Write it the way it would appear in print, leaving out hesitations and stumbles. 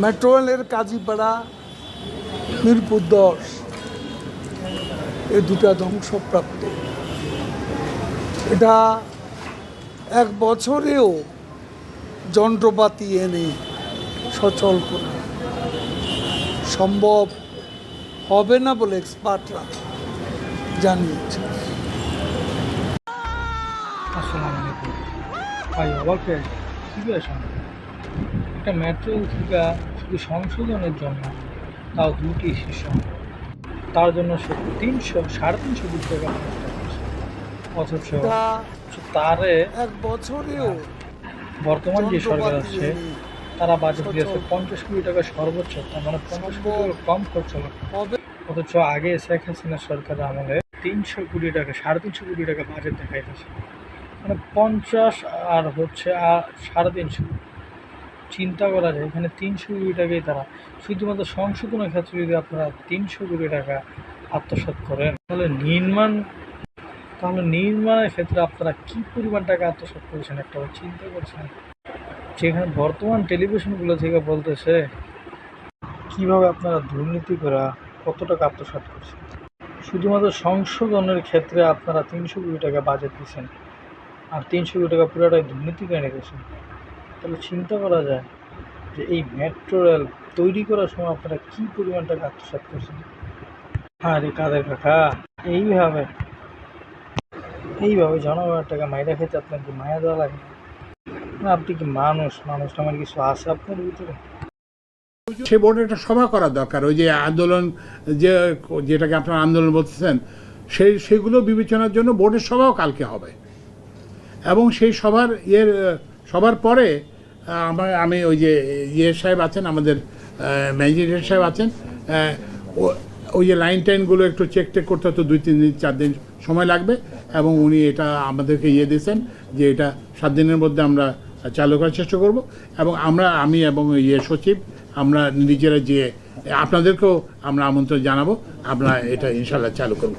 Metro রেলের কাজীপাড়া মিরপুর 10 এই দুটা ধ্বংসপ্রাপ্ত। এটা এক বছরেও যন্ত্রপাতি এনে সচল করা সম্ভব হবে না বলে এক্সপার্টরা জানিয়েছে। আসসালামু আলাইকুম ভাই, অবাক হয়ে সিচুয়েশন একটা মেট্রো থেকে শুধু সংশোধনের জন্য, তাও 2টি স্টেশন, তার জন্য সে 300-350 কোটি টাকা খরচ করছে। অথচ এটা তারে এক বছরেও বর্তমান যে সরকার যন্ত্রপাতি আছে এনে তারা বাজেট সচল দিয়েছে 50 কোটি টাকা সর্বোচ্চ, তার মানে 50 কোটি টাকা কম খরচ হবে। হবে। অথচ আগে শেখ হাসিনা সরকার আমলে 300 কোটি টাকা 350 কোটি টাকা বাজেট দেখাইতেছে, মানে 50 আর হচ্ছে 350। চিন্তা করা যায় এখানে 300 কোটি টাকাই তারা শুধুমাত্র সংশোধনের ক্ষেত্রে যদি আপনারা 300 কোটি টাকা আত্মসাৎ করেন, তাহলে নির্মাণের ক্ষেত্রে আপনারা কি পরিমাণ টাকা আত্মসাৎ করেছেন একটা চিন্তা করছেন। যেখানে বর্তমান টেলিভিশনগুলো থেকে বলতেছে কিভাবে আপনারা দুর্নীতি করে কত টাকা আত্মসাৎ করছেন। শুধুমাত্র সংশোধনের ক্ষেত্রে আপনারা 300 কোটি টাকা বাজেট দিচ্ছেন, আর 300 কোটি টাকা পুরোটাই দুর্নীতি করে গেছেন। তাহলে চিন্তা করা যায় যে এই মেট্রো রেল তৈরি করার সময় আপনারা কী পরিমাণ টাকা আত্মসাৎ করছেন। হ্যাঁ রে কাদের কাকা, এইভাবে জনগণের টাকা মাইরা খেতে আপনার কি মায়া দেওয়া লাগে না? আপনি কি মানুষ আমার কিছু আছে আপনার ভিতরে? সে বোর্ডে একটা সভা করা দরকার। ওই যে আন্দোলন, যেটাকে আপনারা আন্দোলন বলতেছেন, সেগুলো বিবেচনার জন্য বোর্ডের সভাও কালকে হবে। এবং সেই সবার পরে আমি ওই যে সাহেব আছেন, আমাদের ম্যাজিস্ট্রেট সাহেব আছেন, ওই যে লাইনগুলো একটু চেক করতে হয়তো 2-3 দিন 4 দিন সময় লাগবে। এবং উনি এটা আমাদেরকে দিয়েছেন যে এটা 7 দিনের মধ্যে আমরা চালু করার চেষ্টা করব। এবং আমি এবং সচিব আমরা নিজেরা আপনাদেরকেও আমরা আমন্ত্রণ জানাবো, আমরা এটা ইনশাল্লাহ চালু করব।